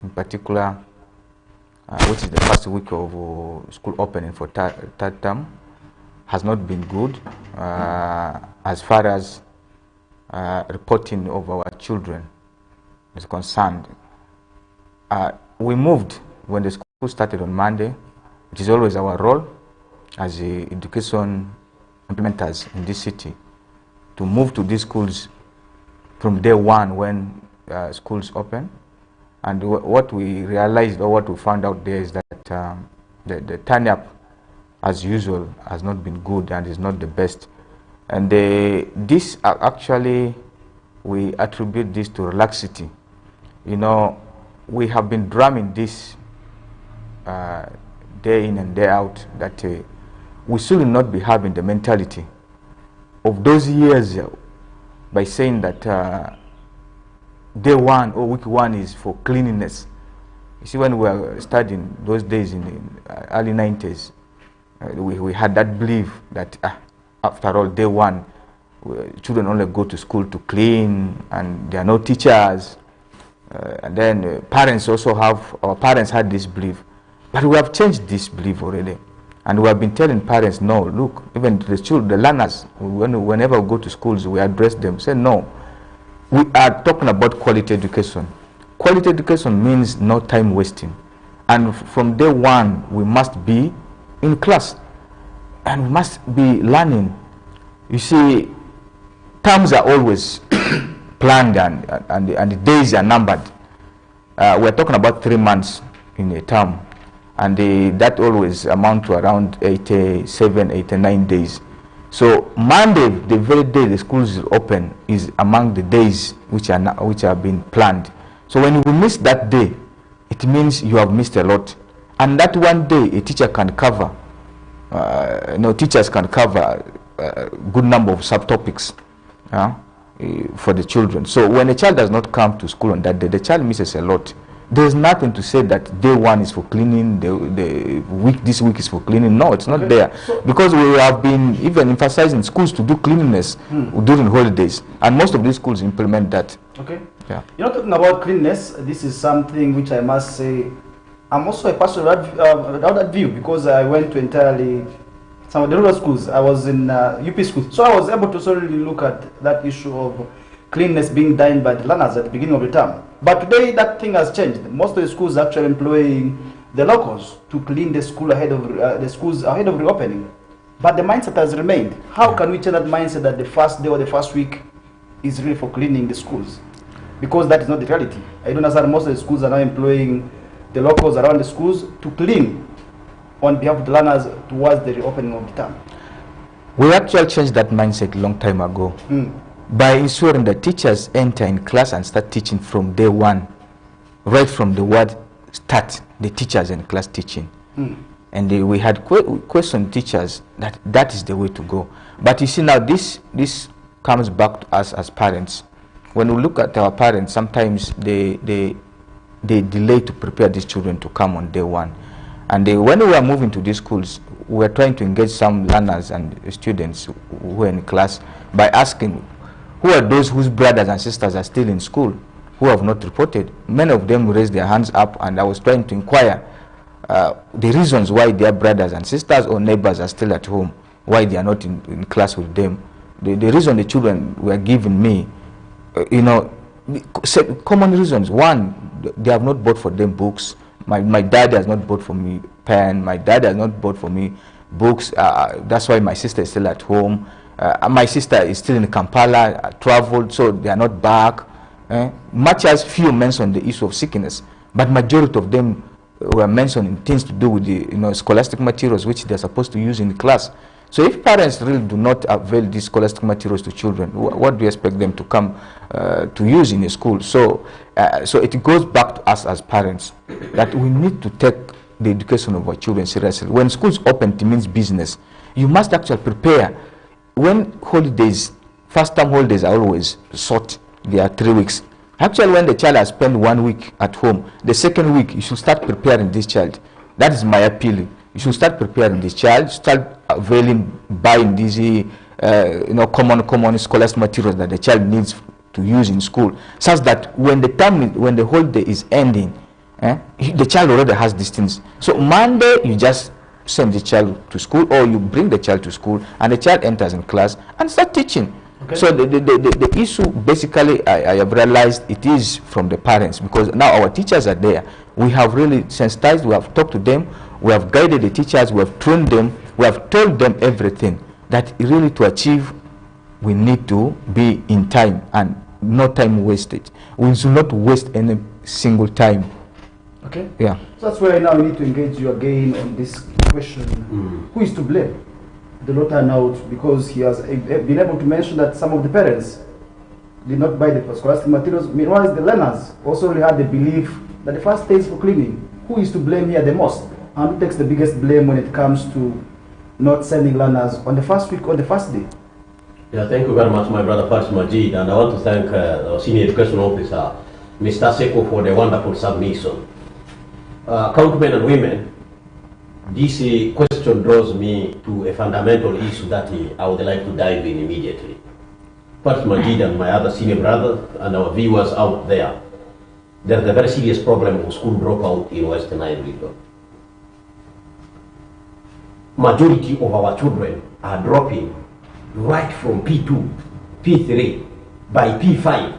in particular, which is the first week of school opening for third term, has not been good as far as reporting of our children is concerned. We moved when the school started on Monday. It is always our role as the education implementers in this city to move to these schools from day one when schools open. And what we realized, or what we found out there, is that the turn-up, as usual, has not been good and is not the best. And this actually, we attribute this to laxity. You know, we have been drumming this day in and day out that we should not be having the mentality of those years by saying that day one or week one is for cleanliness. You see, when we were studying those days in the early 90s, we had that belief that after all, day one, children only go to school to clean, and there are no teachers. And then parents also our parents had this belief. But we have changed this belief already. And we have been telling parents, no, look, even the learners, whenever we go to schools, we address them, say, no, we are talking about quality education. Quality education means no time wasting. And from day one, we must be in class. And we must be learning. You see, terms are always planned and the days are numbered. We're talking about 3 months in a term. And that always amount to around 87, 89 days. So Monday, the very day the schools open, is among the days which have been planned. So when you miss that day, it means you have missed a lot. And that one day, a teacher can cover, teachers can cover a good number of subtopics for the children. So when a child does not come to school on that day, the child misses a lot. There's nothing to say that day one is for cleaning, this week is for cleaning. No, it's not there. So because we have been even emphasizing schools to do cleanliness during holidays. And most of these schools implement that. Okay. Yeah. You're not talking about cleanliness. This is something which I must say, I'm also a person without that view, because I went to entirely some of the rural schools. I was in UP schools. So I was able to solely look at that issue of cleanliness being done by the learners at the beginning of the term. But today that thing has changed. Most of the schools are actually employing the locals to clean the school ahead of reopening. But the mindset has remained. How can we change that mindset that the first day or the first week is really for cleaning the schools? Because that is not the reality. I don't understand, most of the schools are now employing the locals around the schools to clean on behalf of the learners towards the reopening of the term. We actually changed that mindset a long time ago. By ensuring that teachers enter in class and start teaching from day one, right from the word start, the teachers in class teaching. And we had questioned teachers that is the way to go. But you see, now this comes back to us as parents. When we look at our parents, sometimes they delay to prepare these children to come on day one. And when we are moving to these schools, we are trying to engage some learners and students who are in class by asking, who are those whose brothers and sisters are still in school, who have not reported? Many of them raised their hands up, and I was trying to inquire the reasons why their brothers and sisters or neighbors are still at home, why they are not in class with them. The reason the children were giving me, common reasons. One, they have not bought for them books. My dad has not bought for me pen. My dad has not bought for me books. That's why my sister is still at home. My sister is still in Kampala, traveled, so they are not back. Much as few mentioned the issue of sickness, but majority of them were mentioning things to do with the scholastic materials which they are supposed to use in the class. So if parents really do not avail these scholastic materials to children, what do you expect them to come to use in a school? So it goes back to us as parents that we need to take the education of our children seriously. When schools open, it means business. You must actually prepare. When holidays, first term holidays are always short, they are 3 weeks. Actually, when the child has spent 1 week at home, the second week you should start preparing this child. That is my appeal. You should start preparing this child, start availing, buying these common scholastic materials that the child needs to use in school, such that when the holiday is ending, The child already has these things. So Monday, you just send the child to school, or you bring the child to school, and the child enters in class and start teaching. Okay. So the issue, basically, I have realized it is from the parents, because now our teachers are there. We have really sensitized, we have talked to them, we have guided the teachers, we have trained them, we have told them everything, that really to achieve, we need to be in time and no time wasted. We should not waste any single time. Okay. Yeah. So that's where now we need to engage you again on this question. Who is to blame? The low turnout, because he has been able to mention that some of the parents did not buy the scholastic materials. Meanwhile, the learners also really had the belief that the first day is for cleaning. Who is to blame here the most? And who takes the biggest blame when it comes to not sending learners on the first week or the first day? Yeah, thank you very much, my brother Faris Majid, and I want to thank our Senior Education Officer, Mr. Seko, for the wonderful submission. Countrymen and women, this question draws me to a fundamental issue that I would like to dive in immediately. Faris Majid and my other senior brothers and our viewers out there, there's a very serious problem of school dropout in Western Nile region. Majority of our children are dropping right from P2, P3, by P5.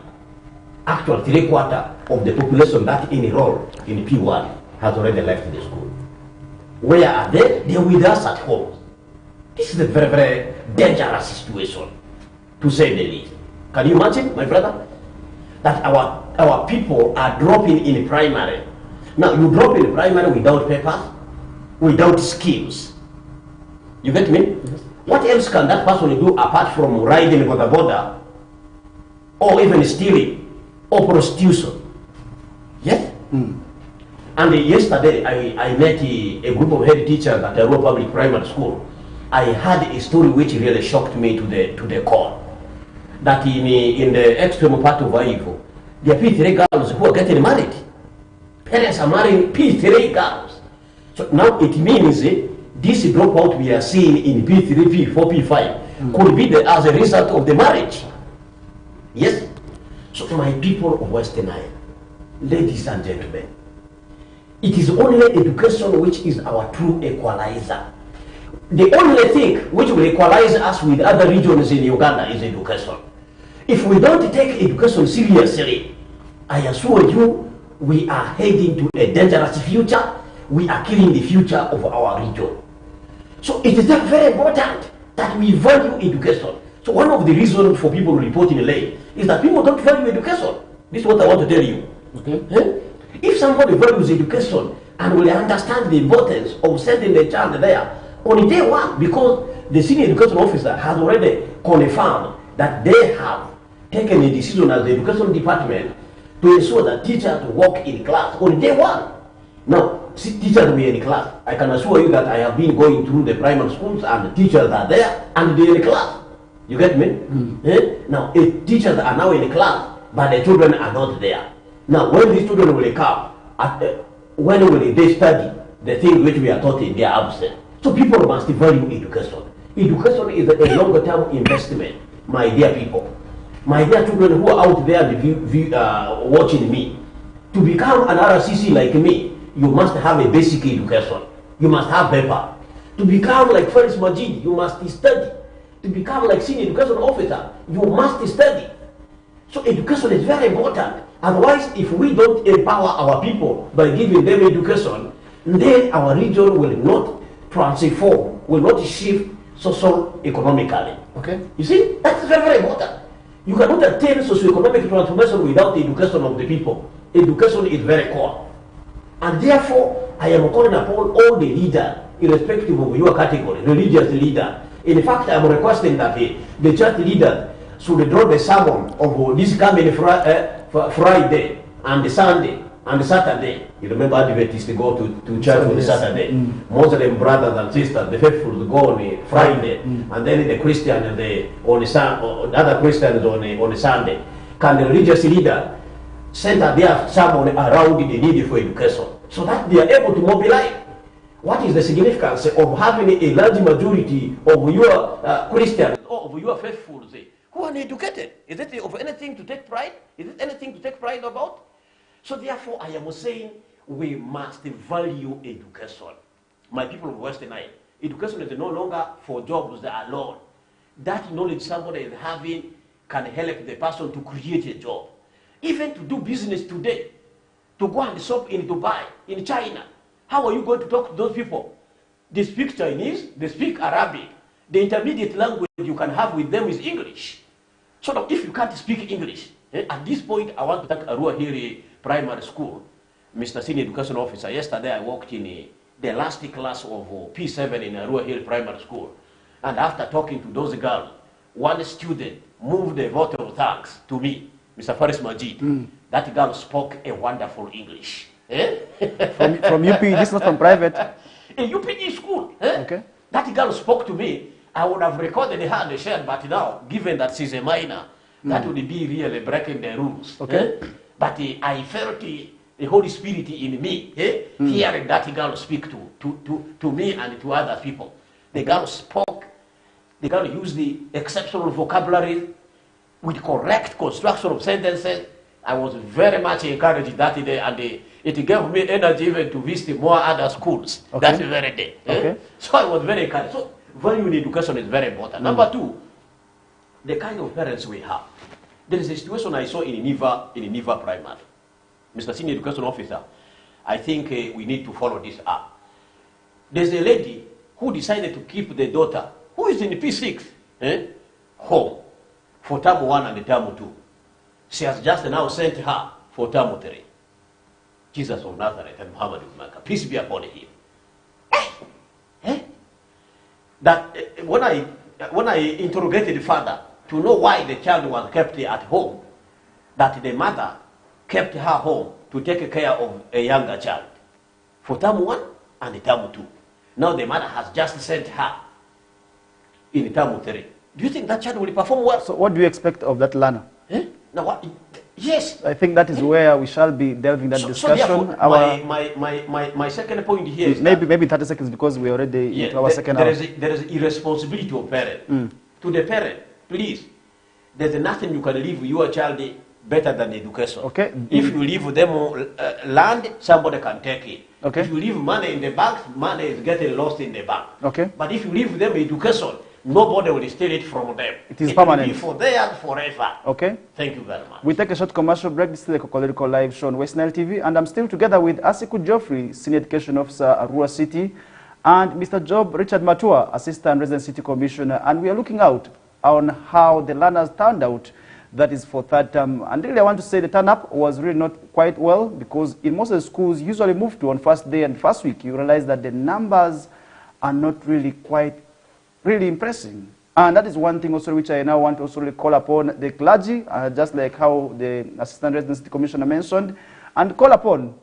Actually, 3/4 of the population that enroll in P1 has already left the school. Where are they? They're with us at home. This is a very, very dangerous situation, to say the least. Can you imagine, my brother, that our people are dropping in primary? Now, you drop in primary without papers, without skills. You get me? Yes. What else can that person do apart from riding over the border, or even stealing, or prostitution? Yes? And yesterday, I met a group of head teachers at a rural public primary school. I had a story which really shocked me to the core. That in the extreme part of Ivo, there are P3 girls who are getting married. Parents are marrying P3 girls. So now it means this dropout we are seeing in P3, P4, P5 could be as a result of the marriage. Yes? So my people of Western Nile, ladies and gentlemen, it is only education which is our true equalizer. The only thing which will equalize us with other regions in Uganda is education. If we don't take education seriously, I assure you, we are heading to a dangerous future. We are killing the future of our region. So it is very important that we value education. So one of the reasons for people reporting late is that people don't value education. This is what I want to tell you. Okay? If somebody values education and will understand the importance of sending the child there on day one, because the senior education officer has already confirmed that they have taken a decision as the education department to ensure that teachers work in class on day one. Now, teachers will be in class. I can assure you that I have been going through the primary schools and the teachers are there and they're in class. You get me? Now, teachers are now in class, but the children are not there. Now, when these children will come, when will they study the things which we are taught in their absence? So people must value education. Education is a longer-term investment, my dear people. My dear children who are out there watching me, to become an RCC like me, you must have a basic education. You must have paper. To become like Faris Majid, you must study. To become like senior education officer, you must study. So education is very important. Otherwise, if we don't empower our people by giving them education, then our region will not transform, will not shift socio-economically. Okay? You see, that's very, very important. You cannot attain socio-economic transformation without the education of the people. Education is very core. And therefore, I am calling upon all the leaders, irrespective of your category, religious leader. In fact, I am requesting that the church leaders should draw the sermon of this coming Friday and the Sunday and the Saturday. You remember Adventists go to church on the Saturday. Muslim brothers and sisters, the faithful go on a Friday, and then the Christians on the other Christians on a Sunday. Can the religious leader center their sermon around the need for education so that they are able to mobilize? What is the significance of having a large majority of your Christians or of your faithfuls who are uneducated? Is it of anything to take pride? Is it anything to take pride about? So therefore, I am saying we must value education. My people of Western Nile, education is no longer for jobs alone. That knowledge somebody is having can help the person to create a job. Even to do business today, to go and shop in Dubai, in China. How are you going to talk to those people? They speak Chinese, they speak Arabic. The intermediate language you can have with them is English. So that if you can't speak English, at this point I want to thank Arua Hiri Primary School, Mr. Senior Education Officer. Yesterday I walked in the last class of P7 in Arua Hiri Primary School. And after talking to those girls, one student moved a vote of thanks to me, Mr. Faris Majid. That girl spoke a wonderful English. From UP, this is not from private. A UPG school. Okay. That girl spoke to me. I would have recorded her and shared, but now, given that she's a minor, that would be really breaking the rules. Okay. But I felt the Holy Spirit in me, hearing that girl speak to me and to other people. The girl spoke, the girl used the exceptional vocabulary with correct construction of sentences. I was very much encouraged that day, and it gave me energy even to visit more other schools that very day. Okay. So I was very encouraged. So value in education is very important. Number two, the kind of parents we have. There is a situation I saw in Niva Primary. Mr. Senior Education Officer, I think we need to follow this up. There's a lady who decided to keep the daughter, who is in P6, home for term 1 and term 2. She has just now sent her for term 3. Jesus of Nazareth and Muhammad of Mecca, peace be upon him. That when I interrogated the father to know why the child was kept at home, that the mother kept her home to take care of a younger child for term 1 and term 2. Now the mother has just sent her in term 3. Do you think that child will perform well? So what do you expect of that learner? Now what? Yes. I think that is where we shall be delving that discussion. So therefore, my second point here is maybe 30 seconds because we are already into our second hour. There is irresponsibility of parent. To the parent, please, there's nothing you can leave your child better than education. Okay. If you leave them land, somebody can take it. Okay. If you leave money in the bank, money is getting lost in the bank. Okay. But if you leave them education, nobody will steal it from them. It is permanent. Will be for theirs forever. Okay. Thank you very much. We take a short commercial break. This is the KOKOLIRIKOLIVE live show on West Nile TV, and I'm still together with Asiku Geoffrey, Senior Education Officer at Arua City, and Mr. Job Richard Matua, Assistant Resident City Commissioner, and we are looking out on how the learners turned out. That is for third term. And really I want to say the turn-up was really not quite well, because in most of the schools usually move to on first day and first week, you realize that the numbers are not really quite impressive. And that is one thing also which I now want to also call upon the clergy, just like how the Assistant Resident City Commissioner mentioned, and call upon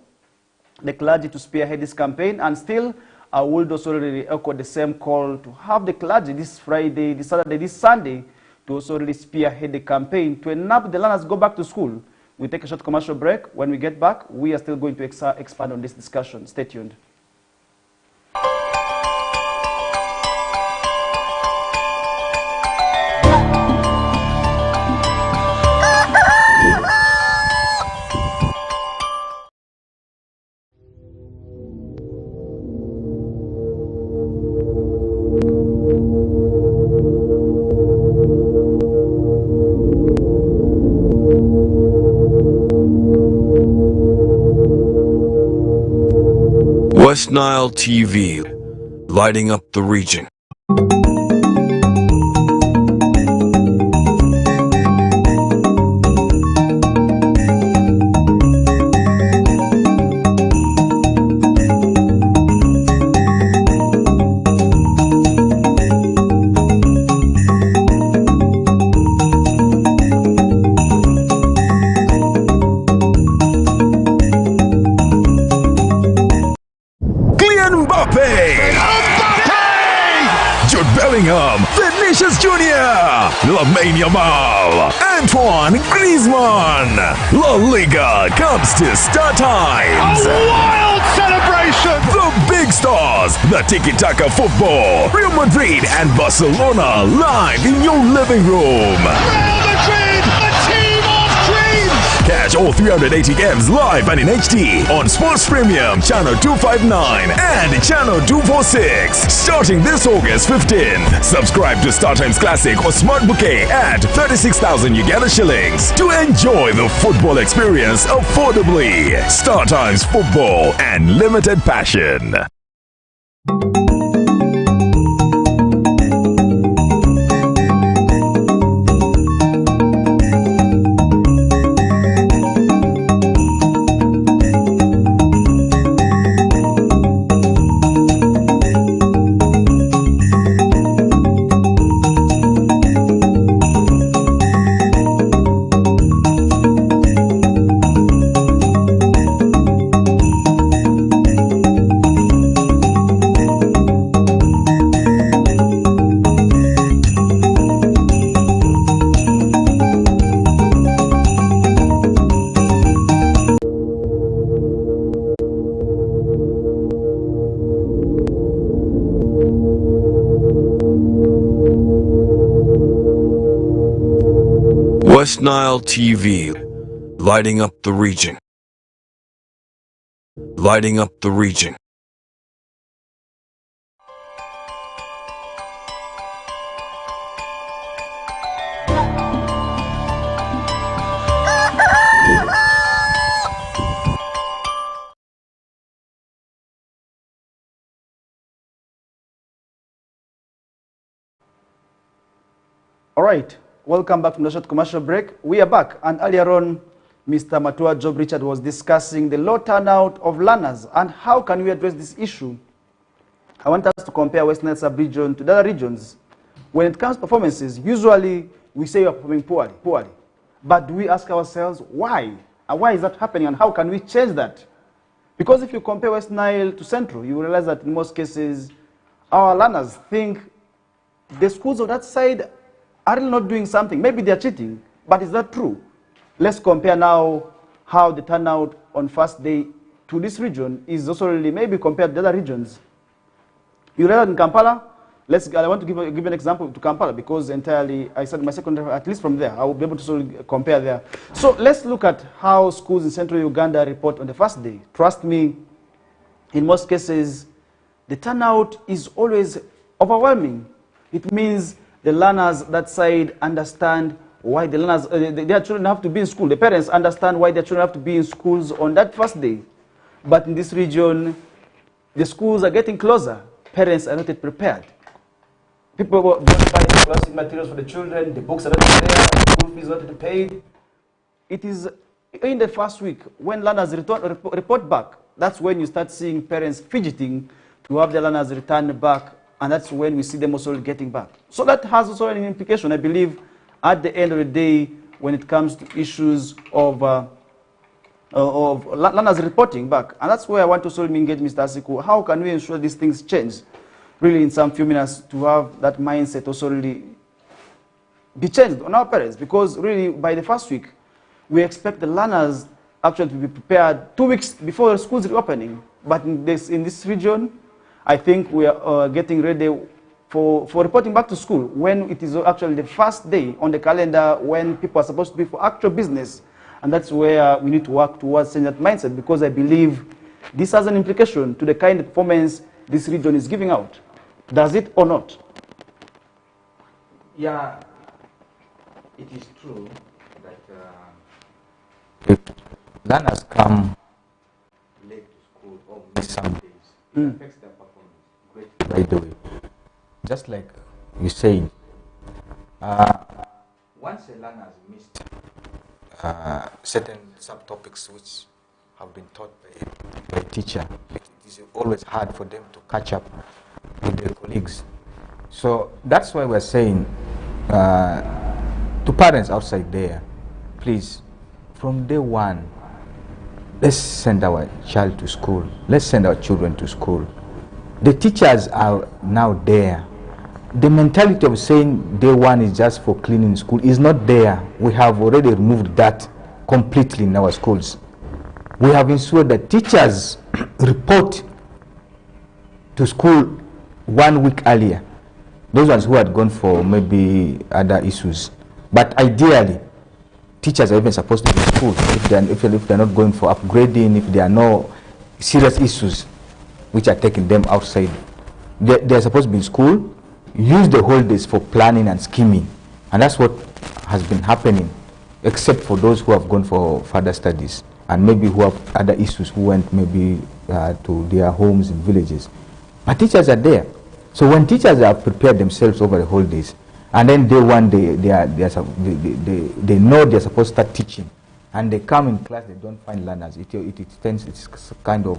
the clergy to spearhead this campaign. And still, I would also really echo the same call to have the clergy this Friday, this Saturday, this Sunday, to also really spearhead the campaign to enable the learners go back to school. We take a short commercial break. When we get back, we are still going to expand on this discussion. Stay tuned. West Nile TV, lighting up the region. Vinicius Jr., Lamine Yamal, Antoine Griezmann. La Liga comes to Star Times. A wild celebration! The big stars, the tiki-taka football, Real Madrid and Barcelona live in your living room. Real Madrid, a team of dreams! Catch all 380 games live and in HD on Sports Premium Channel 259 and Channel 246. Starting this August 15th. Subscribe to StarTimes Classic or Smart Bouquet at 36,000 Uganda shillings to enjoy the football experience affordably. StarTimes Football and limited passion. West Nile TV, lighting up the region. Lighting up the region. All right. Welcome back from the short commercial break. We are back, and earlier on, Mr. Matua Job Richard was discussing the low turnout of learners and how can we address this issue. I want us to compare West Nile sub-region to the other regions. When it comes to performances, usually we say you are performing poorly. But do we ask ourselves why? And why is that happening, and how can we change that? Because if you compare West Nile to Central, you realize that in most cases, our learners think the schools of that side are really not doing something. Maybe they're cheating, but is that true? Let's compare now how the turnout on first day to this region is also really maybe compared to other regions. You read in Kampala, I want to give an example to Kampala because entirely, I said my second, at least from there, I will be able to sort of compare there. So let's look at how schools in central Uganda report on the first day. Trust me, in most cases, the turnout is always overwhelming. It means the learners that side understand why the learners, their children have to be in school. The parents understand why their children have to be in schools on that first day. But in this region, the schools are getting closer. Parents are not yet prepared. People don't buy classic materials for the children. The books are not there. School fees are not paid. It is in the first week when learners report back. That's when you start seeing parents fidgeting to have their learners return back. And that's when we see them also getting back. So that has also an implication, I believe, at the end of the day, when it comes to issues of learners reporting back. And that's where I want to sort of engage Mr. Asiku. How can we ensure these things change? Really, in some few minutes, to have that mindset also really be changed on our parents. Because really, by the first week, we expect the learners actually to be prepared 2 weeks before the school's reopening. But in this region, I think we are getting ready for reporting back to school when it is actually the first day on the calendar when people are supposed to be for actual business. And that's where we need to work towards changing that mindset, because I believe this has an implication to the kind of performance this region is giving out. Does it or not? Yeah, it is true that if learners come late to school or miss some days, it affects their performance greatly. By the way, just like you said, once a learner has missed certain subtopics which have been taught by a teacher, it is always hard for them to catch up with their colleagues. So that's why we're saying to parents outside there, please, from day one, let's send our child to school. Let's send our children to school. The teachers are now there. The mentality of saying day one is just for cleaning school is not there. We have already removed that completely in our schools. We have ensured that teachers report to school 1 week earlier. Those ones who had gone for maybe other issues. But ideally, teachers are even supposed to be in school. If they're not going for upgrading, if there are no serious issues which are taking them outside, they're supposed to be in school, use the holidays for planning and scheming. And that's what has been happening, except for those who have gone for further studies and maybe who have other issues, who went maybe to their homes in villages. But teachers are there. So when teachers have prepared themselves over the holidays, and then day one they know they're supposed to start teaching, and they come in class, they don't find learners. It's kind of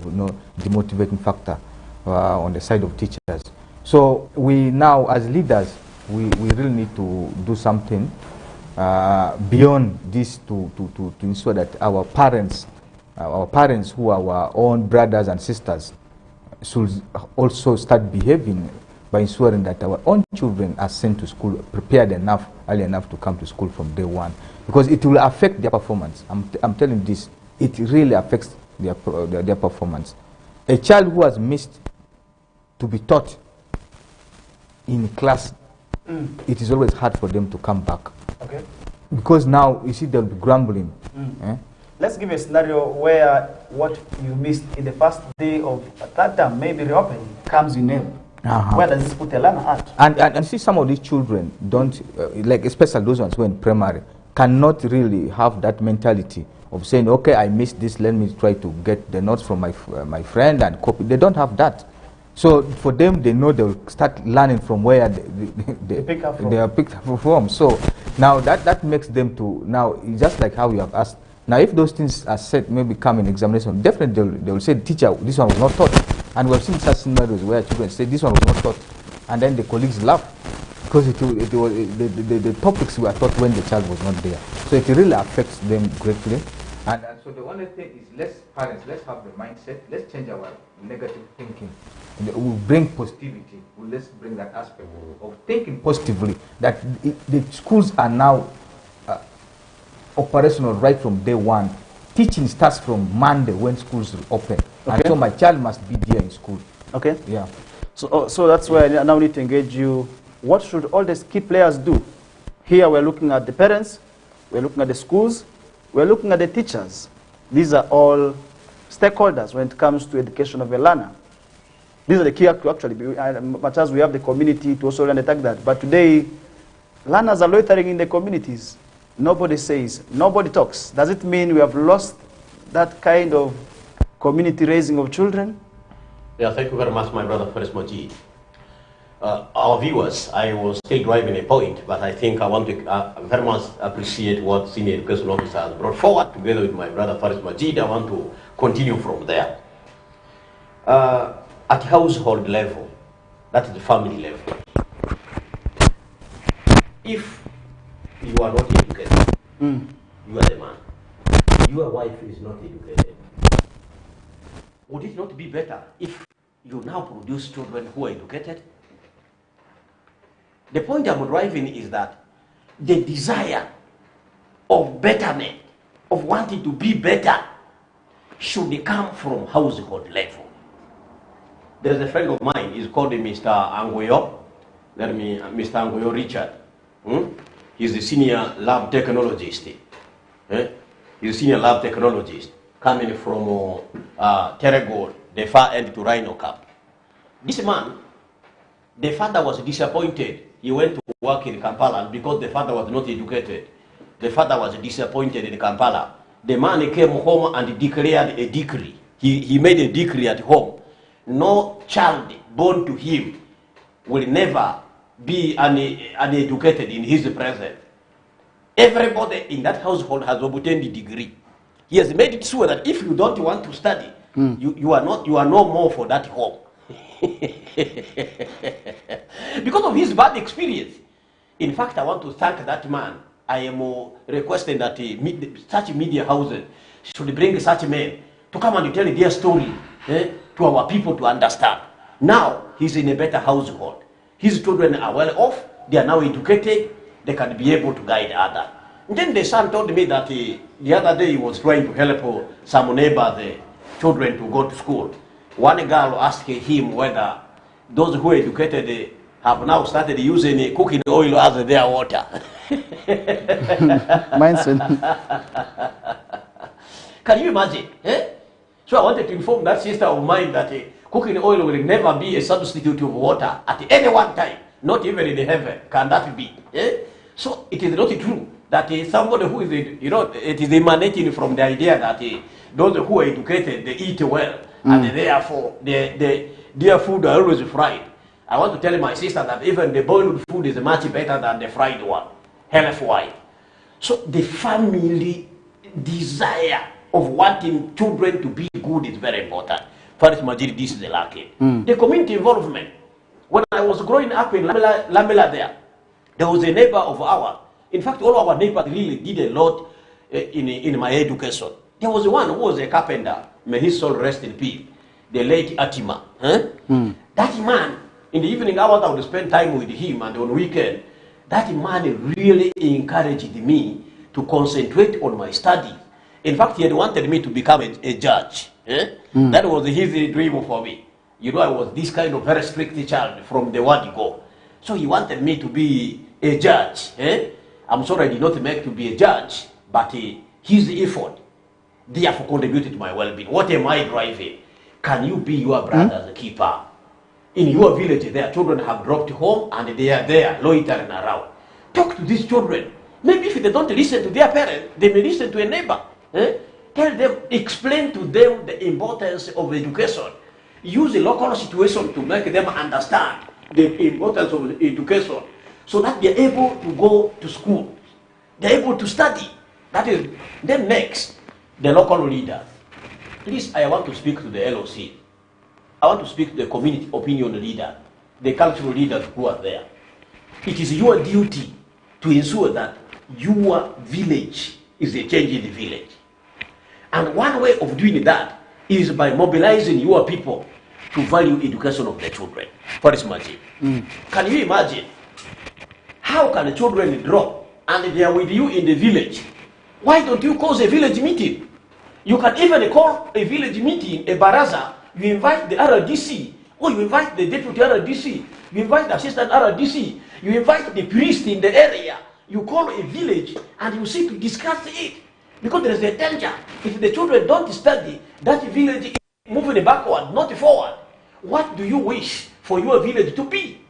demotivating factor on the side of teachers. So we now, as leaders, we really need to do something beyond this to ensure that our parents who are our own brothers and sisters should also start behaving by ensuring that our own children are sent to school prepared enough, early enough to come to school from day one, because it will affect their performance. I'm telling you this, it really affects their performance. A child who has missed to be taught in class, it is always hard for them to come back. Okay. Because now, you see, they'll be grumbling. Let's give a scenario where what you missed in the first day of that term, maybe reopening, comes in name. Where does this put a learner at? And see, some of these children don't, like especially those ones who are in primary, cannot really have that mentality of saying, okay, I missed this, let me try to get the notes from my friend and copy. They don't have that. So for them, they know they'll start learning from where they are picked up from. So now that makes them to, now, just like how you have asked, now if those things are said, maybe come in examination, definitely they will say, teacher, this one was not taught. And we've seen such scenarios where children say, this one was not taught. And then the colleagues laugh, because the topics were taught when the child was not there. So it really affects them greatly. And so the only thing is, let's have the mindset, let's change our negative thinking. We'll bring positivity. Let's bring that aspect of thinking positively, that the schools are now operational right from day one. Teaching starts from Monday when schools open. Okay. And so my child must be there in school. Okay. Yeah. So that's where I now need to engage you. What should all these key players do? Here we're looking at the parents, we're looking at the schools, we're looking at the teachers. These are all stakeholders when it comes to education of a learner. These are the key actually, much as we have the community to also undertake that. But today, learners are loitering in the communities. Nobody says, nobody talks. Does it mean we have lost that kind of community raising of children? Yeah, thank you very much, my brother Faris Majid. Our viewers, I was still driving a point, but I think I want to very much appreciate what Senior Education Officer has brought forward together with my brother Faris Majid. I want to continue from there. At household level, that is the family level. If you are not educated, you are the man. Your wife is not educated. Would it not be better if you now produce children who are educated? The point I'm driving is that the desire of betterment, of wanting to be better, should come from household level. There's a friend of mine, he's called Mr. Angoyo. Mr. Angoyo Richard. He's a senior lab technologist. He's a senior lab technologist coming from Terregol, the far end to Rhino Cap. This man, the father was disappointed. He went to work in Kampala because the father was not educated. The father was disappointed in Kampala. The man came home and declared a decree. He made a decree at home. No child born to him will never be uneducated in his presence. Everybody in that household has obtained a degree. He has made it sure that if you don't want to study, you are no more for that home. Because of his bad experience. In fact, I want to thank that man. I am requesting that such media houses should bring such men to come and tell their story to our people to understand. Now, he's in a better household. His children are well off. They are now educated. They can be able to guide others. And then the son told me that the other day he was trying to help some neighbors, children to go to school. One girl asked him whether those who educated have now started using cooking oil as their water. Can you imagine? Eh? So I wanted to inform that sister of mine that cooking oil will never be a substitute of water at any one time, not even in heaven. Can that be? Eh? So it is not true that somebody who is, it is emanating from the idea that those who are educated, they eat well, and therefore their food are always fried. I want to tell my sister that even the boiled food is much better than the fried one, health-wise. So the family desire of wanting children to be good is very important. First, majority, this is the lacking. The community involvement. When I was growing up in Lamela there was a neighbor of ours. In fact, all our neighbors really did a lot in my education. There was one who was a carpenter. May his soul rest in peace. The late Atima. That man, in the evening hours, I would spend time with him, and on weekend, that man really encouraged me to concentrate on my study. In fact, he had wanted me to become a judge. That was his dream for me. You know, I was this kind of very strict child from the word go. So he wanted me to be a judge. I'm sorry I did not make to be a judge, but his effort therefore contributed to my well-being. What am I driving? Can you be your brother's keeper? In your village, their children have dropped home and they are there loitering around. Talk to these children. Maybe if they don't listen to their parents, they may listen to a neighbor. Tell them, explain to them the importance of education. Use the local situation to make them understand the importance of education so that they're able to go to school. They're able to study. That is, then next, the local leaders. Please, I want to speak to the LOC. I want to speak to the community opinion leader, the cultural leaders who are there. It is your duty to ensure that your village is a change in the village. And one way of doing that is by mobilizing your people to value education of the children. For instance, can you imagine how can the children drop and they are with you in the village? Why don't you cause a village meeting? You can even call a village meeting, a baraza. You invite the RDC, or you invite the deputy RDC, you invite the assistant RDC, you invite the priest in the area. You call a village and you seek to discuss it. Because there is a danger. If the children don't study, that village is moving backward, not forward. What do you wish for your village to be?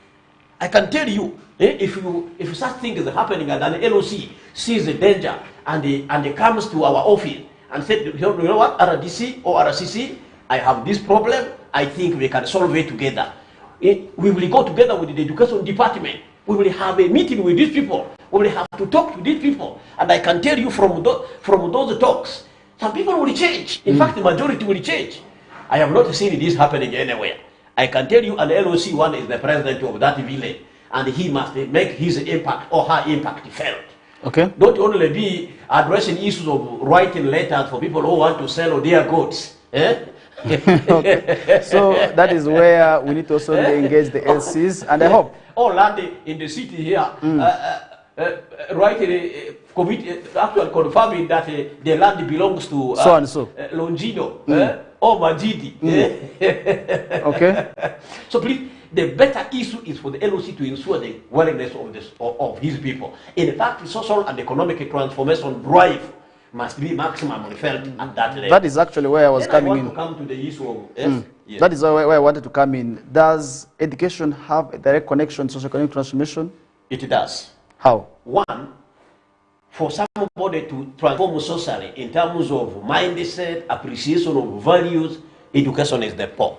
I can tell you, if such things are happening and an LOC sees the danger and comes to our office and said, you know what, RDC or RCC, I have this problem, I think we can solve it together. We will go together with the education department. We will have a meeting with these people. We will have to talk to these people. And I can tell you from those talks, some people will change. In fact, the majority will change. I have not seen this happening anywhere. I can tell you an LOC one is the president of that village, and he must make his impact or her impact felt. Okay. Don't only be addressing issues of writing letters for people who want to sell their goods. Okay. So that is where we need to also engage the LCs, and I hope. All land in the city here, writing a committee, actually confirming that the land belongs to so and so. Longino or Majidi. Okay. So please, the better issue is for the LOC to ensure the willingness of his people. In fact, the social and economic transformation drive must be maximum felt at that level. That is actually where I was coming in. I want to come to the issue of yes. That is where I wanted to come in. Does education have a direct connection to socio-economic transformation? It does. How? One, for somebody to transform socially in terms of mindset, appreciation of values, education is the core.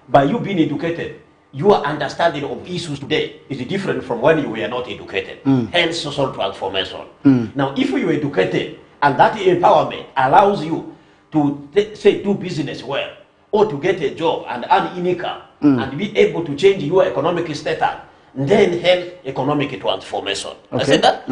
By you being educated, your understanding of issues today is different from when you were not educated. Hence, social transformation. Now, if you are educated, and that empowerment allows you to, say, do business well, or to get a job and earn income, and be able to change your economic status, then hence economic transformation. Okay. I said that?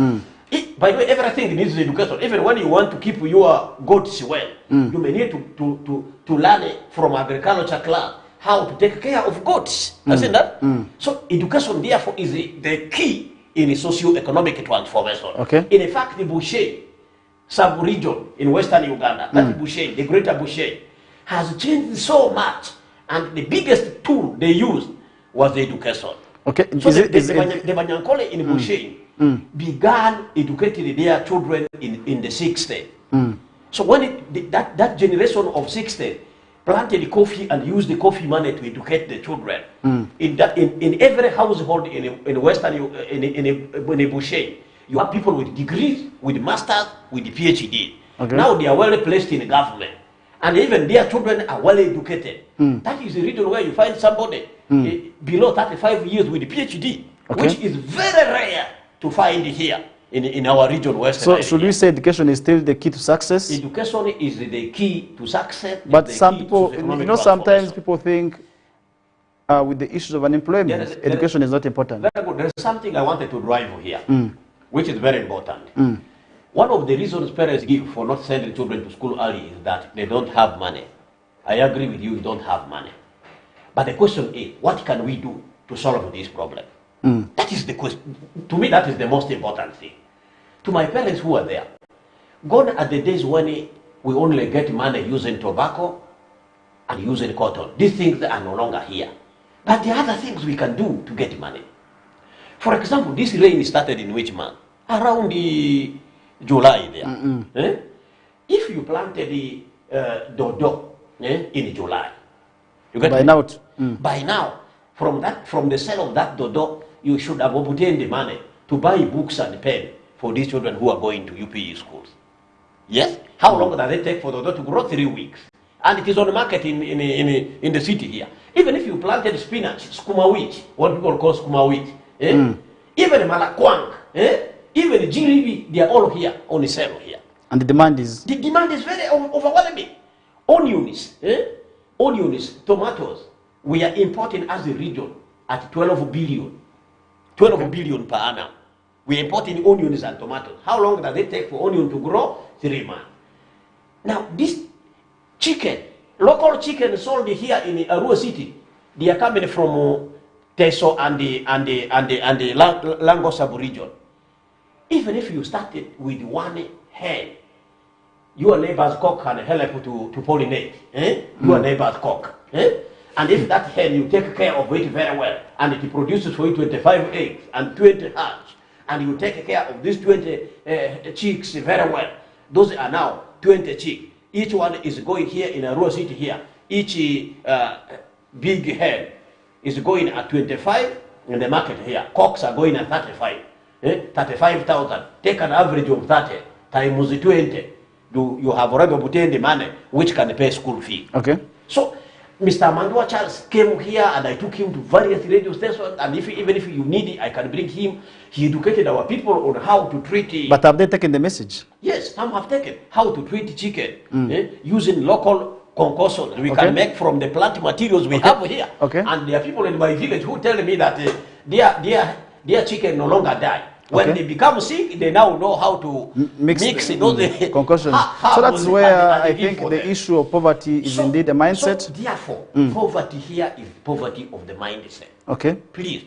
By the way, everything needs education. Even when you want to keep your goats well, you may need to learn from agriculture class how to take care of goats. I said that? So education, therefore, is the key in socio-economic transformation. Okay. In fact, the Bushe sub-region in western Uganda, that Bushe, the greater Bushe, has changed so much, and the biggest tool they used was the education. Okay. So the Banyankole in Bushain began educating their children in the 60s. So when that generation of 60s planted the coffee and used the coffee money to educate the children, in every household in Western in Bushain, you have people with degrees, with masters, with the PhD. Okay. Now they are well placed in the government, and even their children are well educated. That is the reason why you find somebody below 35 years with a PhD, which is very rare to find here in our region, Western. So should we say education is still the key to success? Education is the key to success. But some people, sometimes people think with the issues of unemployment, education is not important. Very good. There's something I wanted to drive here, which is very important. One of the reasons parents give for not sending children to school early is that they don't have money. I agree with you, you don't have money. But the question is, what can we do to solve this problem? That is the question. To me, that is the most important thing. To my parents who are there, gone are the days when we only get money using tobacco and using cotton. These things are no longer here. But there are other things we can do to get money. For example, this rain started in which month? Around the July there. If you planted the dodo in July, you get by now, from the sale of that dodo, you should have obtained the money to buy books and pen for these children who are going to UPE schools. Yes? How long does it take for dodo to grow? 3 weeks. And it is on the market in the city here. Even if you planted spinach, skuma wheat, what people call skuma wheat, even malakwang, even jiribi, they are all here on the sale here. And the demand is? The demand is very overwhelming. Onions, tomatoes, we are importing as a region at 12 billion per annum. We are importing onions and tomatoes. How long does it take for onion to grow? 3 months. Now, this chicken, local chicken sold here in Arua City, they are coming from Teso and the Lango sub-region. Even if you started with one hen, your neighbor's cock can help to pollinate. Your neighbor's cock. And if that hen, you take care of it very well, and it produces for you 25 eggs and 20 hatch, and you take care of these 20 chicks very well, those are now 20 chicks. Each one is going here in a raw city here. Each big hen is going at 25 in the market here. Cocks are going at 35. 35,000. Take an average of 30 times 20. You have already obtained the money which can pay school fee. Okay. So Mr. Mandua Charles came here and I took him to various radio stations, and even if you need it, I can bring him. He educated our people on how to treat it. But have they taken the message? Yes, some have taken. How to treat chicken using local concoctions we can make from the plant materials we have here. Okay. And there are people in my village who tell me that their chicken no longer die. When they become sick, they now know how to mix those concussions. So that's where I think the issue of poverty is indeed a mindset. So therefore, poverty here is poverty of the mindset. Okay. Please.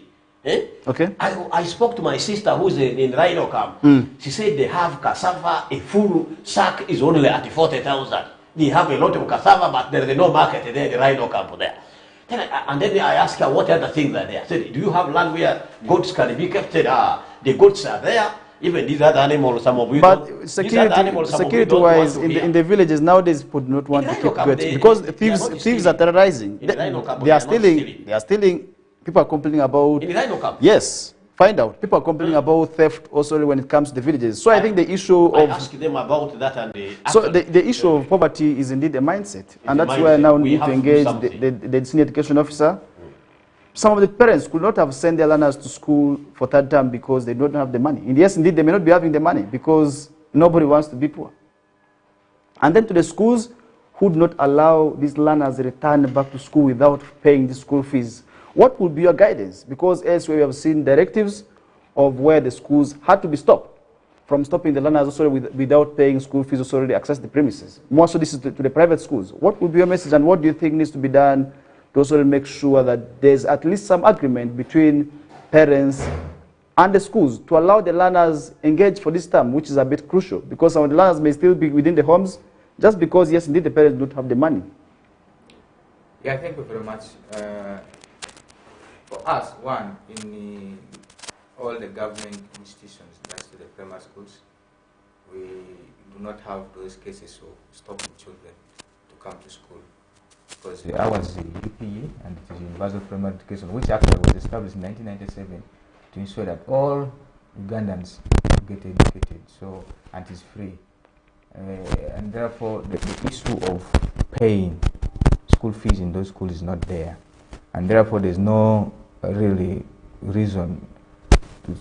Okay. I spoke to my sister who's in Rhino camp. She said they have cassava, a full sack is only at 40,000. They have a lot of cassava, but there is no market there in the Rhino camp there. And then I asked her what other things are there. I said, do you have land where goats can be kept? The goats are there. Even these other animals, some of you. But security-wise, in the villages nowadays, people do not want to keep goats because thieves are terrorizing. They are stealing. They are stealing. People are complaining about. In the Rhino camp. Yes. Find out. People are complaining about theft also when it comes to the villages. So I think the issue of... I asked them about that and they... So the issue of poverty is indeed a mindset. And that's where now we need to engage the senior education officer. Some of the parents could not have sent their learners to school for third term because they don't have the money. And yes, indeed, they may not be having the money because nobody wants to be poor. And then to the schools who do not allow these learners return back to school without paying the school fees. What would be your guidance? Because elsewhere we have seen directives of where the schools had to be stopped from stopping the learners also without paying school fees also to access the premises. More so this is to the private schools. What would be your message and what do you think needs to be done to also make sure that there's at least some agreement between parents and the schools to allow the learners engage for this term, which is a bit crucial because some of the learners may still be within the homes just because, yes, indeed, the parents don't have the money. Yeah, thank you very much. for us, one, in all the government institutions, that's the primary schools, we do not have those cases of stopping children to come to school. Because ours is UPE, and it is Universal Primary Education, which actually was established in 1997 to ensure that all Ugandans get educated, so, and it is free. And therefore, the issue of paying school fees in those schools is not there. And therefore, there's no really reason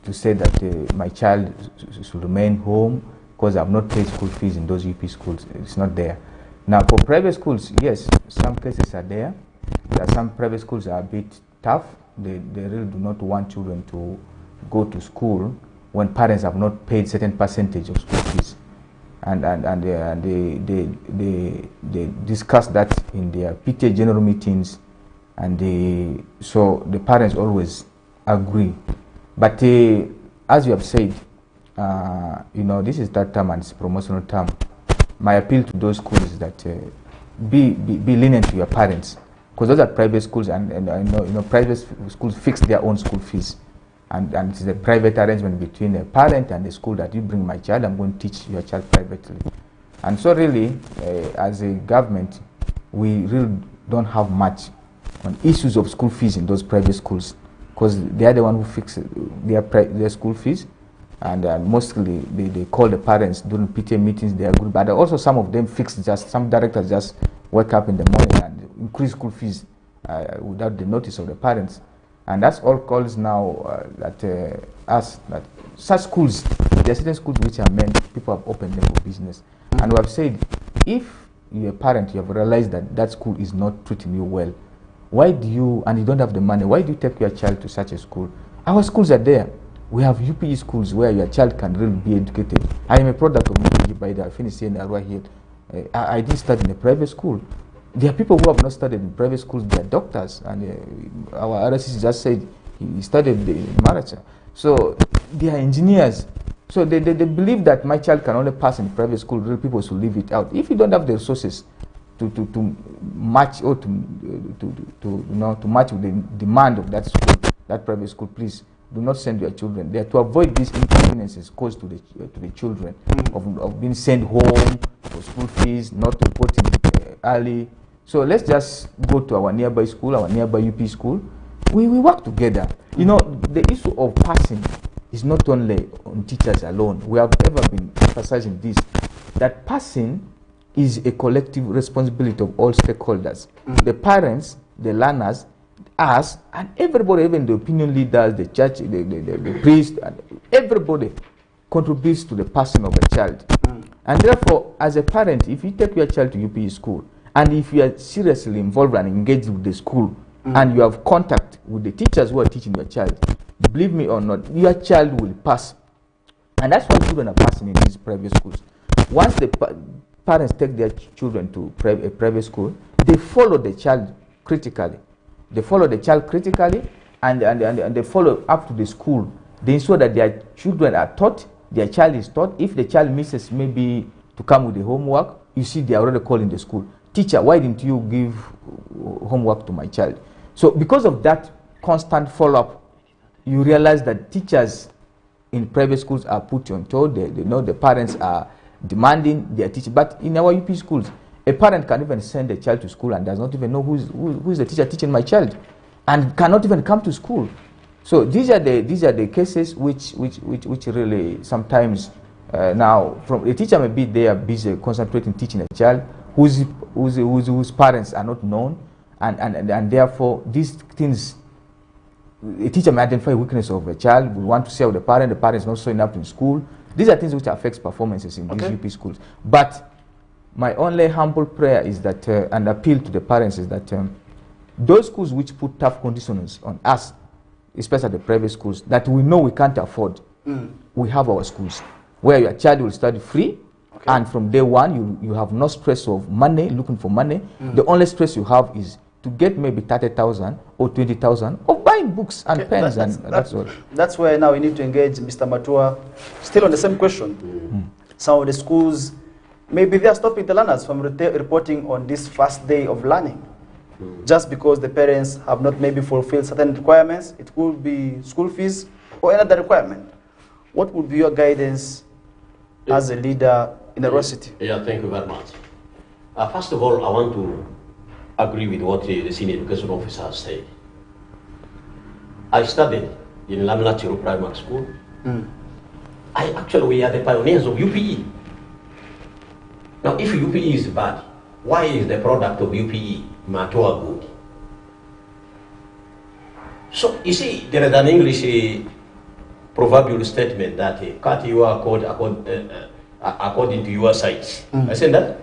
to say that my child should remain home because I've not paid school fees in those UP schools. It's not there. Now, for private schools, yes, some cases are there. Some private schools are a bit tough. They really do not want children to go to school when parents have not paid certain percentage of school fees. And they discuss that in their PTA general meetings, and so the parents always agree. But as you have said, this is that term and it's promotional term. My appeal to those schools is that be lenient to your parents, because those are private schools, and private schools fix their own school fees, and it is a private arrangement between a parent and the school that you bring my child, I'm going to teach your child privately. And so really, as a government, we really don't have much on issues of school fees in those private schools, because they are the one who fix their school fees. And mostly they call the parents during PTA meetings, they agree. But also some of them some directors just wake up in the morning and increase school fees without the notice of the parents. And that's all calls now that such schools, there are certain schools which are meant, people have opened them for business. And we have said, if you're a parent, you have realized that that school is not treating you well, why do you, and you don't have the money, why do you take your child to such a school? Our schools are there. We have UPE schools where your child can really be educated. I am a product of UPE, by the way. I finished here in Arua here. I did study in a private school. There are people who have not studied in private schools, they are doctors. And our RSC just said he studied in Maracha. So they are engineers. So they believe that my child can only pass in private school, real people should leave it out. If you don't have the resources to match or to match with the demand of that school, that private school, please do not send your children there, to avoid these inconveniences caused to the children of being sent home for school fees, not reporting early. So let's just go to our nearby school, our nearby UP school. We work together. The issue of passing is not only on teachers alone. We have ever been emphasizing this, that passing is a collective responsibility of all stakeholders. The parents, the learners, us, and everybody, even the opinion leaders, the church, the priest, and everybody contributes to the passing of a child. And therefore, as a parent, if you take your child to UPE school, and if you are seriously involved and engaged with the school, and you have contact with the teachers who are teaching your child, believe me or not, your child will pass. And that's why children are passing in these private schools. Once the parents take their children to a private school, they follow the child critically. They follow the child critically, and they follow up to the school. They ensure that their children are taught, their child is taught. If the child misses maybe to come with the homework, you see they are already calling the school. Teacher, why didn't you give homework to my child? So because of that constant follow-up, you realize that teachers in private schools are put on told. They know the parents are demanding their teaching. But in our UP schools, a parent can even send a child to school and does not even know who's the teacher teaching my child, and cannot even come to school. So these are the cases which really sometimes now from a teacher may be there busy concentrating teaching a child whose parents are not known, and therefore these things, a teacher may identify weakness of a child, will want to share with the parent is not showing up in school. These are things which affects performances in these UP schools. But my only humble prayer is that, and appeal to the parents is that those schools which put tough conditions on us, especially the private schools, that we know we can't afford, we have our schools where your child will study free, and from day one you have no stress of money, looking for money. The only stress you have is to get maybe 30,000 or 20,000 of buying books and pens, that's all. That's where now we need to engage Mr. Matua. Still on the same question. Some of the schools, maybe they are stopping the learners from reporting on this first day of learning. just because the parents have not maybe fulfilled certain requirements. It could be school fees or another requirement. What would be your guidance as a leader in a city? Yeah, thank you very much. First of all, I want to agree with what the senior education officer has said. I studied in Lamla Chiru Primary School. We are the pioneers of UPE. Now, if UPE is bad, why is the product of UPE, Matua, good? So, you see, there is an English proverbial statement that cut your code according to your size. I said that?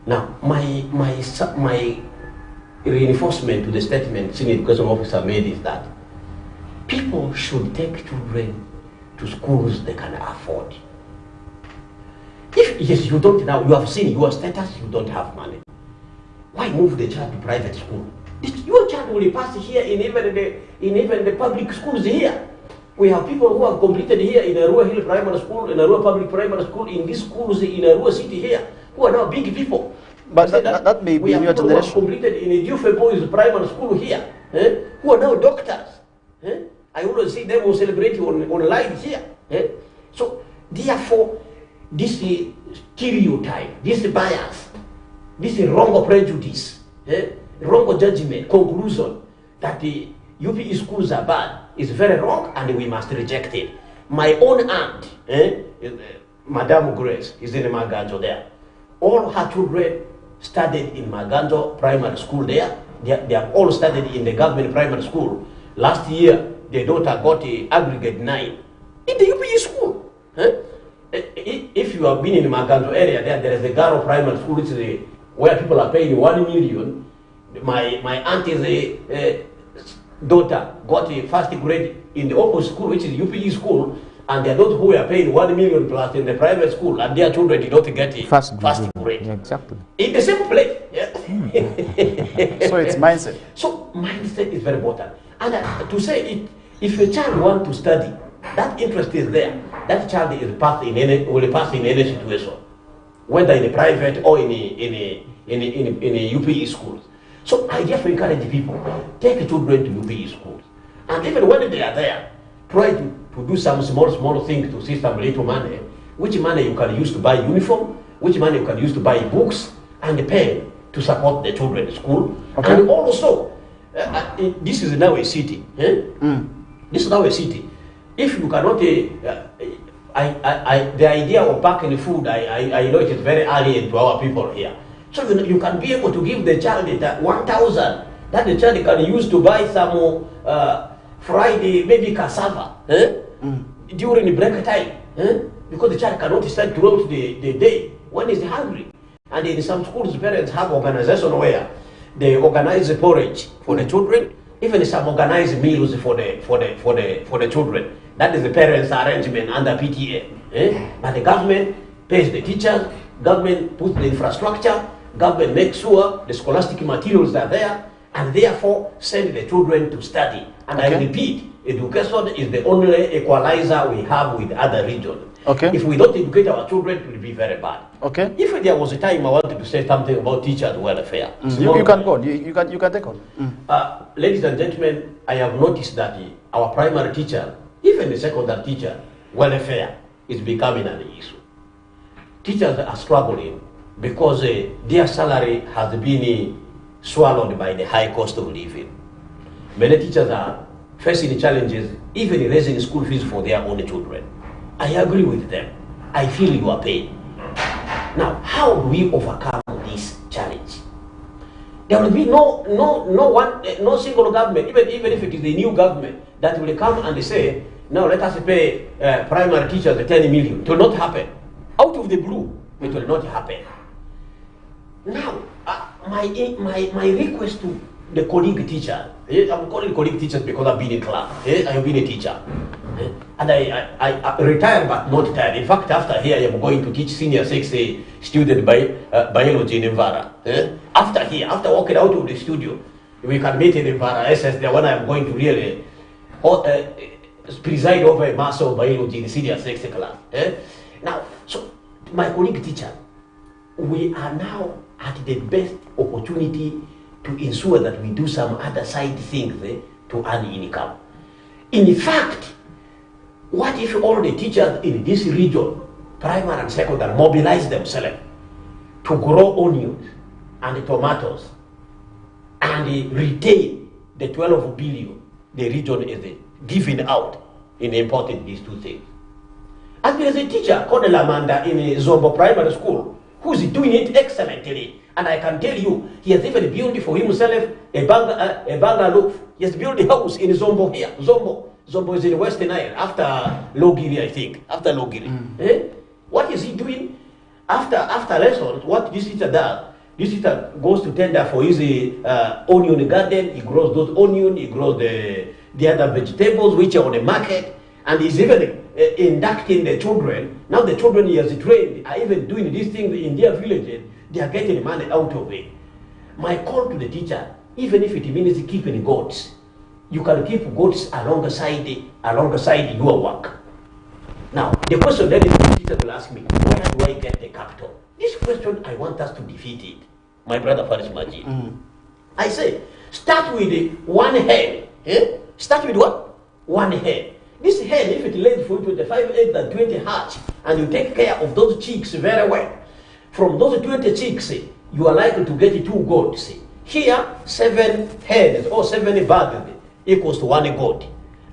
Now, my reinforcement to the statement senior education officer made is that people should take children to schools they can afford. If yes, you don't now, you have seen your status, you don't have money. Why move the child to private school? Your child will pass here in even the public schools here. We have people who have completed here in Arua Hill Primary School, in Arua Public Primary School, in these schools in Arua City here, who are now big people. But that may be in your generation. We have people who have completed in Jufe Boys Primary School here, who are now doctors. I always see them who celebrate online here. So, therefore, this stereotype, this bias, this wrong prejudice, wrong judgment, conclusion that the UPE schools are bad is very wrong and we must reject it. My own aunt, Madame Grace, is in Maganjo there. All her children studied in Maganjo Primary School there. They have all studied in the government primary school. Last year, their daughter got a aggregate 9 in the UPE school. If you have been in the Maganjo area, there is a Garo Primary School, which is where people are paying 1 million. My auntie's daughter got a first grade in the opposite school, which is UPE school, and their daughter who were paying 1 million plus in the private school, and their children did not get a first grade. Yeah, exactly. In the same place. Yeah. So it's mindset. So mindset is very important. And to say it, if a child wants to study, that interest is there. That child is will pass in any situation, whether in a private or in a UPE schools. So I just encourage people, take children to UPE schools. And even when they are there, try to do some small things to see some little money, which money you can use to buy uniform, which money you can use to buy books and pen to support the children in school. Okay. And also, this is now a city. This is now a city. If you cannot, the idea of packing food, I know it is very alien to our people here. So you can be able to give the child 1,000 that the child can use to buy some Friday, maybe cassava during the break time. Because the child cannot stand throughout the day when he's hungry. And in some schools, parents have organization where they organize the porridge for the children, even some organized meals for the children. That is the parents' arrangement under PTA. But the government pays the teachers, government puts the infrastructure, government makes sure the scholastic materials are there, and therefore send the children to study. And I repeat, education is the only equalizer we have with other regions. Okay. If we don't educate our children, it will be very bad. Okay. If there was a time I wanted to say something about teachers' welfare. You can go on. You can take on. Ladies and gentlemen, I have noticed that our primary teacher, even the secondary teacher, welfare is becoming an issue. Teachers are struggling because their salary has been swallowed by the high cost of living. Many teachers are facing challenges, even raising school fees for their own children. I agree with them. I feel your pain. Now, how do we overcome this challenge? There will be no single government, even if it is a new government, that will come and say, now let us pay primary teachers 10 million. It will not happen. Out of the blue, it will not happen. Now, my request to the colleague teacher, I'm calling colleague teachers because I've been in class, I have been a teacher. And I retired but not tired. In fact, after here, I am going to teach senior 6 student biology in Mvara. After walking out of the studio, we can meet in Mvara SS there when I am going to really preside over a master of biology in the senior 6 class. Now, so my colleague teacher, we are now at the best opportunity to ensure that we do some other side things to earn income. In fact, what if all the teachers in this region, primary and secondary, mobilize themselves to grow onions and tomatoes and retain the 12 billion the region is giving out in importing these two things? And there is a teacher called Lamanda in a Zombo Primary School who is doing it excellently. And I can tell you, he has even built for himself a bungalow. He has built a house in Zombo here. Zombo is in Western Nile, after Logiri, I think. After Logiri. What is he doing? After lessons, what this teacher does, this teacher goes to tender for his onion garden. He grows those onions, he grows the other vegetables which are on the market. And he's even inducting the children. Now the children he has trained are even doing these things in their villages. They are getting money out of it. My call to the teacher, even if it means keeping goats, you can keep goats alongside your work. Now, the question that the teacher will ask me, where do I get the capital? This question, I want us to defeat it. My brother Faris Majid. I say, start with one hen. Start with what? One hen. This hen, if it lays for 25 eggs and 20 hatch, and you take care of those chicks very well, from those 20 chicks, you are likely to get 2 goats. Here, 7 hens or 7 birds equals to 1 goat.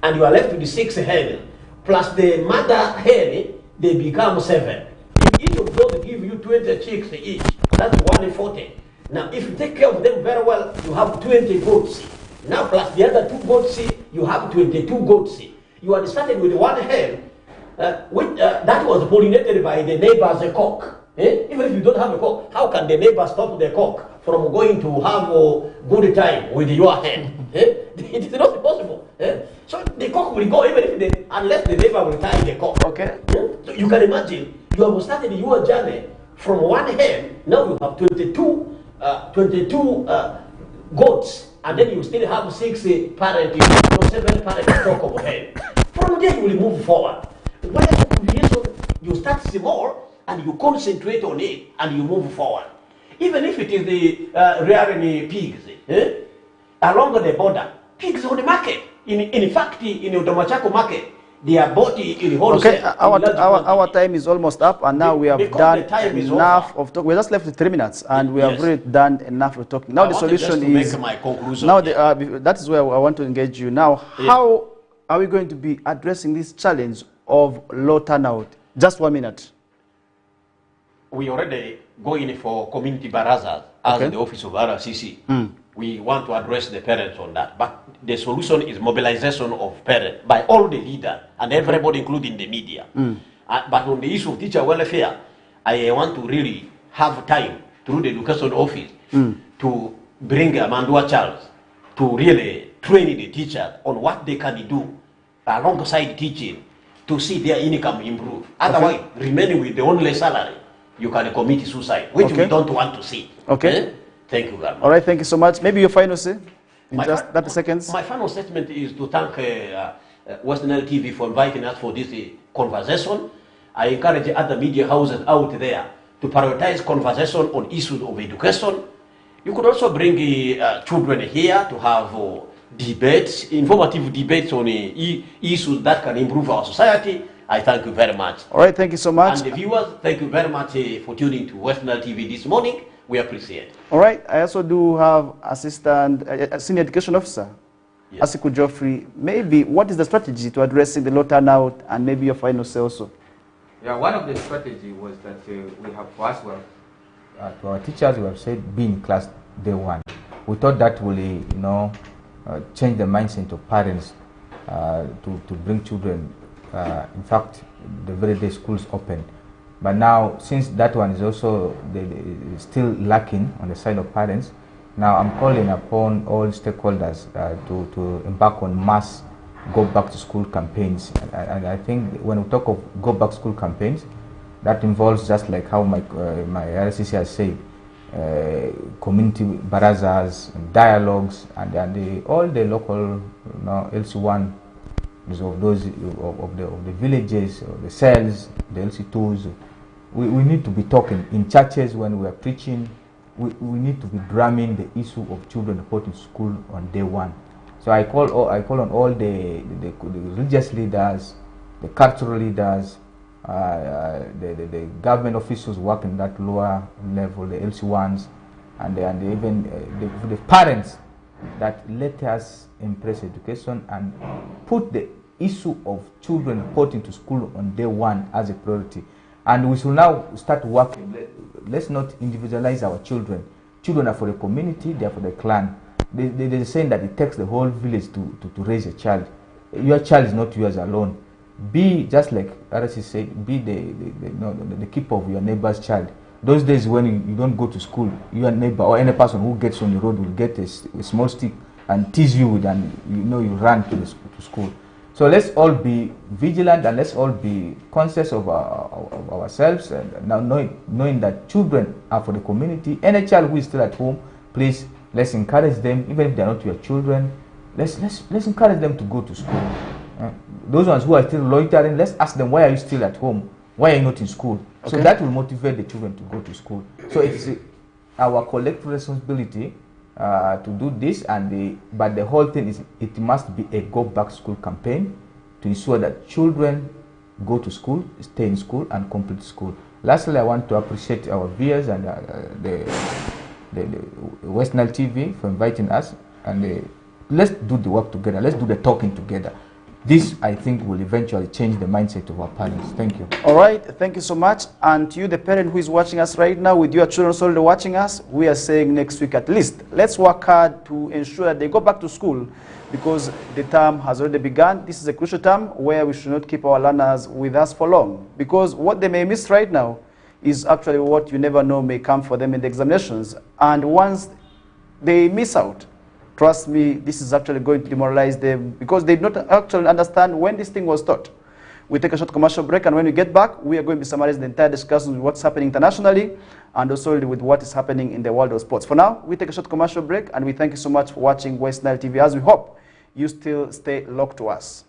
And you are left with 6 hens. Plus the mother hen, they become 7. If each of those give you 20 chicks each, that's 140. Now, if you take care of them very well, you have 20 goats. Now, plus the other 2 goats, you have 22 goats. You had started with 1 hen, that was pollinated by the neighbor's cock. Even if you don't have a cock, how can the neighbor stop the cock from going to have a good time with your hen? It is not possible. So the cock will go even unless the neighbor will tie the cock. Okay. So you can imagine, you have started your journey from 1 hen, now you have 22 goats, and then you still have 6 parent, 7 parent stock of hen. From there you will move forward. Where you start small, and you concentrate on it, and you move forward. Even if it is the rearing pigs, along the border, pigs on the market. In fact, in the Domachako market, they are bought in wholesale. Okay, our time is almost up, and now we have done enough of talk. We're just left with 3 minutes, and we have really done enough of talking. Now the solution is make my conclusion. Now that is where I want to engage you. Now, how are we going to be addressing this challenge of low turnout? Just 1 minute. We already go in for community barazas as the office of RCC. We want to address the parents on that. But the solution is mobilization of parents by all the leaders and everybody, including the media. But on the issue of teacher welfare, I want to really have time through the education office to bring Amandua Charles to really train the teachers on what they can do alongside teaching to see their income improve. Otherwise, remaining with the only salary, you can commit suicide, which we don't want to see. Okay. Thank you very much. All right, thank you so much. Maybe your final say in just 30 seconds. My final statement is to thank Western Nile TV for inviting us for this conversation. I encourage other media houses out there to prioritize conversation on issues of education. You could also bring children here to have debates, informative debates on issues that can improve our society. I thank you very much. All right, thank you so much. And the viewers, thank you very much for tuning to Western Nile TV this morning. We appreciate it. All right, I also do have senior education officer, Asiku Geoffrey. Maybe what is the strategy to addressing the low turnout, and maybe your final say also? Yeah, one of the strategy was that we have first, to our teachers, we have said be in class day 1. We thought that will, change the mindset of parents to bring children. In fact, the very day schools open. But now, since that one is also still lacking on the side of parents, now I'm calling upon all stakeholders to embark on mass go back to school campaigns. And I think when we talk of go back to school campaigns, that involves, just like how my RCC has said, community barazas, dialogues, and all the local LC1 of those of the villages, or the cells, the LC2s. We need to be talking in churches when we are preaching, we need to be drumming the issue of children reporting to school on day one. So I call on all the religious leaders, the cultural leaders, the government officials working at that lower level, the LC1s, and even the parents, that let us embrace education and put the issue of children reporting to school on day one as a priority. And we should now start working. Let's not individualize our children. Children are for the community, they are for the clan. They're saying that it takes the whole village to raise a child. Your child is not yours alone. Be, just like RC said, be the keeper of your neighbor's child. Those days when you don't go to school, your neighbor or any person who gets on the road will get a small stick and tease you with, and you run to school. So let's all be vigilant, and let's all be conscious of ourselves, and now knowing that children are for the community. Any child who is still at home, please, let's encourage them, even if they are not your children. Let's encourage them to go to school. Those ones who are still loitering, let's ask them, why are you still at home? Why are you not in school? Okay. So that will motivate the children to go to school. So it's our collective responsibility to do this, but the whole thing is, it must be a go back to school campaign to ensure that children go to school, stay in school, and complete school. Lastly, I want to appreciate our viewers and the West Nile TV for inviting us, and let's do the work together. Let's do the talking together. This, I think, will eventually change the mindset of our parents. Thank you. All right, thank you so much. And to you, the parent who is watching us right now, with your children already watching us, we are saying next week at least, let's work hard to ensure that they go back to school, because the term has already begun. This is a crucial term where we should not keep our learners with us for long, because what they may miss right now is actually what you never know may come for them in the examinations. And once they miss out, trust me, this is actually going to demoralize them, because they do not actually understand when this thing was taught. We take a short commercial break, and when we get back, we are going to be summarizing the entire discussion with what's happening internationally and also with what is happening in the world of sports. For now, we take a short commercial break, and we thank you so much for watching West Nile TV, as we hope you still stay locked to us.